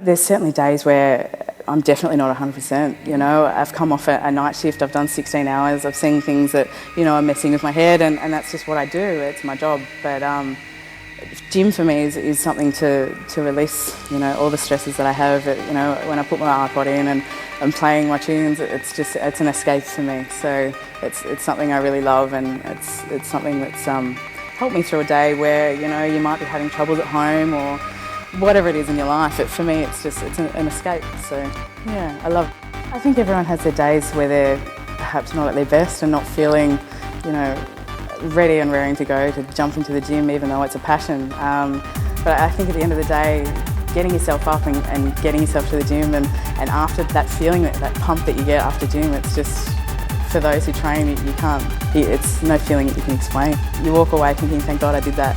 There's certainly days where I'm definitely not 100%, you know. I've come off a night shift, I've done 16 hours, I've seen things that, you know, are messing with my head, and that's just what I do, it's my job. But gym for me is something to release, you know, all the stresses that I have. You know, when I put my iPod in and I'm playing my tunes, it's an escape for me. So it's something I really love, and it's something that's helped me through a day where, you know, you might be having troubles at home or whatever it is in your life. For me, it's an escape. So yeah, I love it. I think everyone has their days where they're perhaps not at their best and not feeling, you know, ready and raring to go to jump into the gym, even though it's a passion. But I think at the end of the day, getting yourself up and getting yourself to the gym, and after that feeling, that pump that you get after gym, it's just, for those who train, you can't, it's no feeling that you can explain. You walk away thinking, thank God I did that.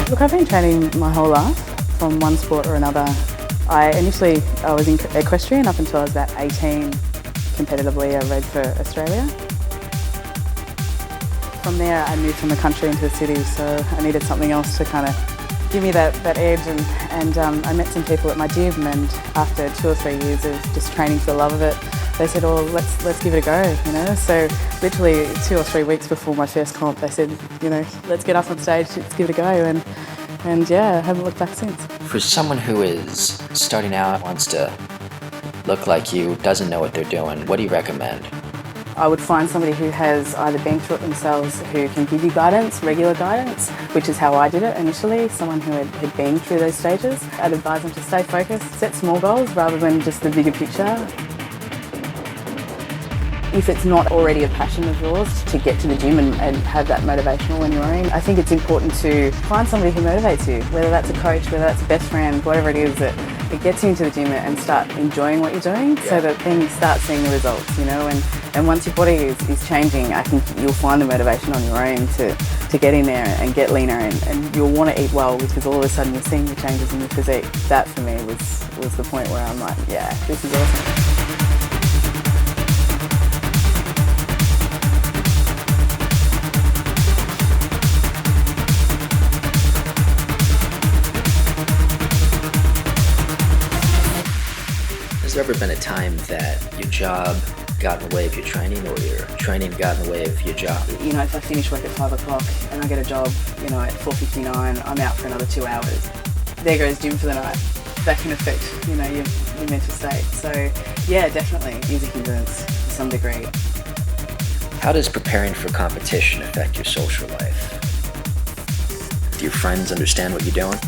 Look, I've been training my whole life from one sport or another. I was in equestrian up until I was about 18. Competitively, I rode for Australia. From there, I moved from the country into the city, so I needed something else to kind of give me that edge. And I met some people at my gym, and after 2 or 3 years of just training for the love of it, they said, "Oh, let's give it a go," you know. So literally 2 or 3 weeks before my first comp, they said, you know, let's get up on stage, let's give it a go, and yeah, I haven't looked back since. For someone who is starting out, wants to look like you, doesn't know what they're doing, what do you recommend? I would find somebody who has either been through it themselves, who can give you guidance, regular guidance, which is how I did it initially, someone who had been through those stages. I'd advise them to stay focused, set small goals rather than just the bigger picture. If it's not already a passion of yours to get to the gym and have that motivational on your own, I think it's important to find somebody who motivates you, whether that's a coach, whether that's a best friend, whatever it is that gets you into the gym and start enjoying what you're doing, so that then you start seeing the results, you know, and once your body is changing, I think you'll find the motivation on your own to get in there and get leaner, and you'll want to eat well, because all of a sudden you're seeing the changes in your physique. That for me was the point where I'm like, yeah, this is awesome. Has there ever been a time that your job got in the way of your training, or your training got in the way of your job? You know, if I finish work at 5 o'clock and I get a job, you know, at 4:59, I'm out for another 2 hours. There goes gym for the night. That can affect, you know, your mental state. So yeah, definitely is a hindrance to some degree. How does preparing for competition affect your social life? Do your friends understand what you're doing?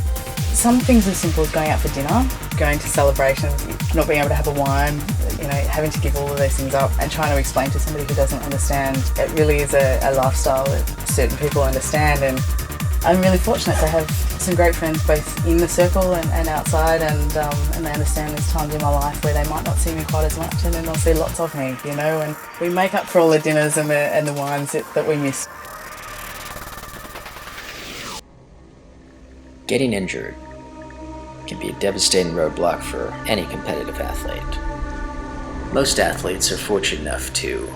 Some things as simple as going out for dinner, going to celebrations, not being able to have a wine, you know, having to give all of those things up and trying to explain to somebody who doesn't understand. It really is a lifestyle that certain people understand, and I'm really fortunate to have some great friends both in the circle and outside, and they understand there's times in my life where they might not see me quite as much, and then they'll see lots of me, you know, and we make up for all the dinners and the wines that we miss. Getting injured can be a devastating roadblock for any competitive athlete. Most athletes are fortunate enough to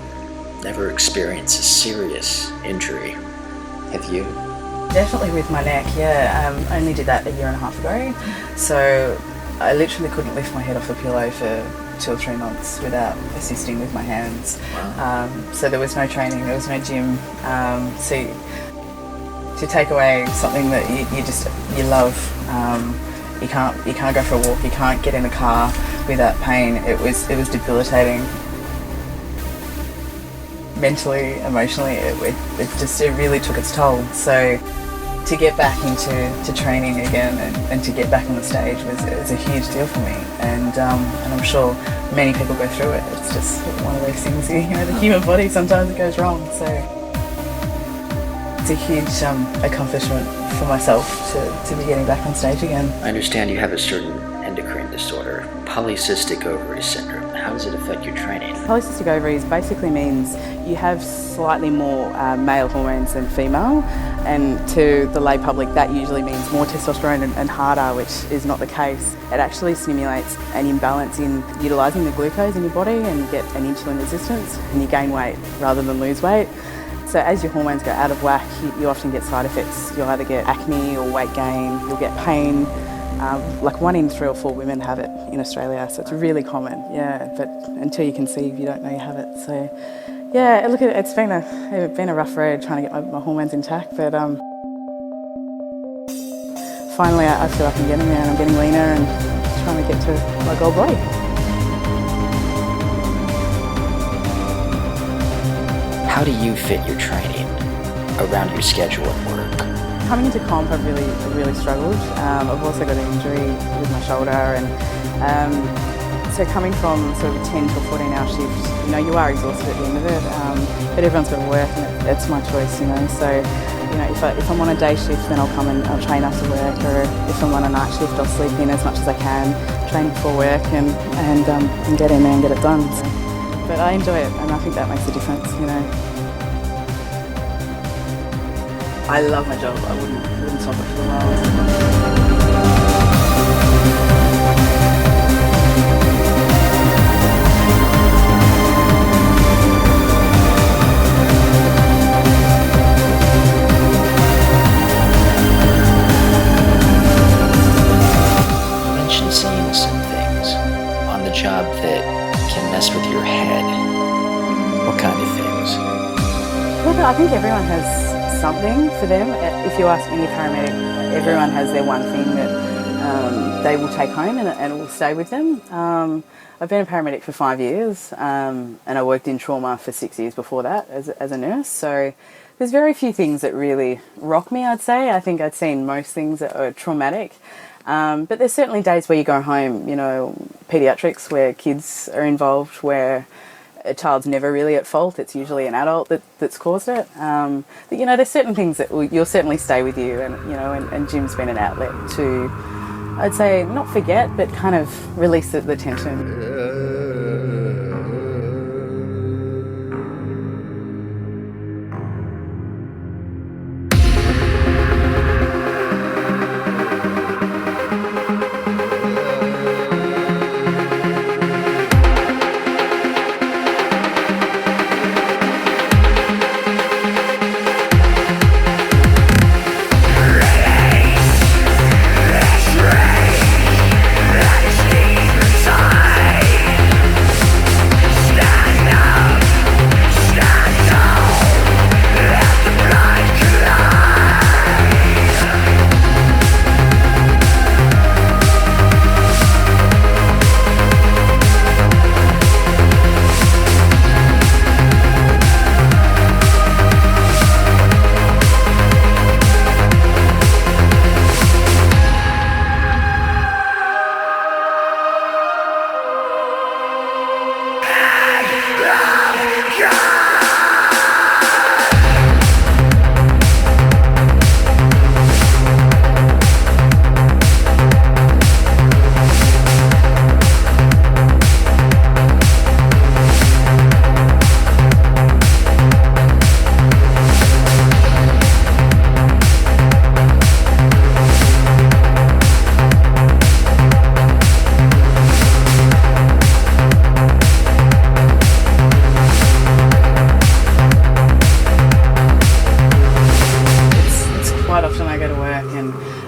never experience a serious injury. Have you? Definitely with my neck, yeah. I only did that a year and a half ago. So I literally couldn't lift my head off the pillow for 2 or 3 months without assisting with my hands. Wow. So there was no training, there was no gym. So to take away something that you love, you can't go for a walk, you can't get in a car without pain. It was debilitating. Mentally, emotionally, it really took its toll. So to get back into training again and to get back on the stage was a huge deal for me. And I'm sure many people go through it. It's just one of those things, you know, the human body, sometimes it goes wrong. So It's a huge accomplishment for myself to be getting back on stage again. I understand you have a certain endocrine disorder, polycystic ovary syndrome. How does it affect your training? Polycystic ovaries basically means you have slightly more male hormones than female, and to the lay public that usually means more testosterone and harder, which is not the case. It actually stimulates an imbalance in utilising the glucose in your body, and you get an insulin resistance and you gain weight rather than lose weight. So as your hormones go out of whack, you often get side effects. You'll either get acne or weight gain, you'll get pain. Like 1 in 3 or 4 women have it in Australia, so it's really common, yeah, but until you conceive, you don't know you have it. So yeah, look, it's been a rough road trying to get my hormones intact, but finally I feel like I'm getting there and I'm getting leaner and trying to get to my goal body. How do you fit your training around your schedule at work? Coming into comp, I've really struggled. I've also got an injury with my shoulder, and so coming from sort of a 10 to a 14-hour shift, you know, you are exhausted at the end of it, but everyone's got to work, and it's my choice, you know. So, you know, if I'm on a day shift, then I'll come and I'll train after work, or if I'm on a night shift, I'll sleep in as much as I can, train before work, and get in there and get it done. So, but I enjoy it, and I think that makes a difference, you know. I love my job. I wouldn't stop it for the world. You mentioned seeing some things on the job that can mess with your head. What kind of things? Look, I think everyone has something for them. If you ask any paramedic, everyone has their one thing that they will take home and it will stay with them. I've been a paramedic for 5 years, and I worked in trauma for 6 years before that as a nurse. So there's very few things that really rock me, I'd say. I think I'd seen most things that are traumatic. But there's certainly days where you go home, you know, paediatrics where kids are involved, where a child's never really at fault. It's usually an adult that's caused it. But, you know, there's certain things that you'll certainly stay with you, and you know, and gym's been an outlet to, I'd say, not forget, but kind of release the tension.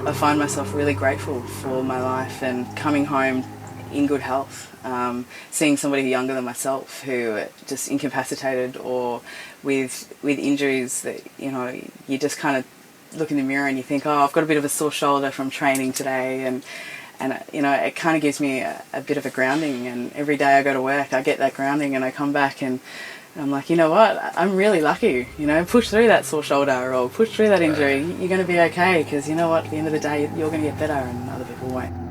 I find myself really grateful for my life and coming home in good health. Seeing somebody younger than myself who just incapacitated or with injuries that, you know, you just kind of look in the mirror and you think, oh, I've got a bit of a sore shoulder from training today, and you know, it kind of gives me a bit of a grounding, and every day I go to work I get that grounding and I come back and I'm like, you know what, I'm really lucky, you know, push through that sore shoulder or push through that injury, you're going to be okay, because you know what, at the end of the day you're going to get better and other people won't.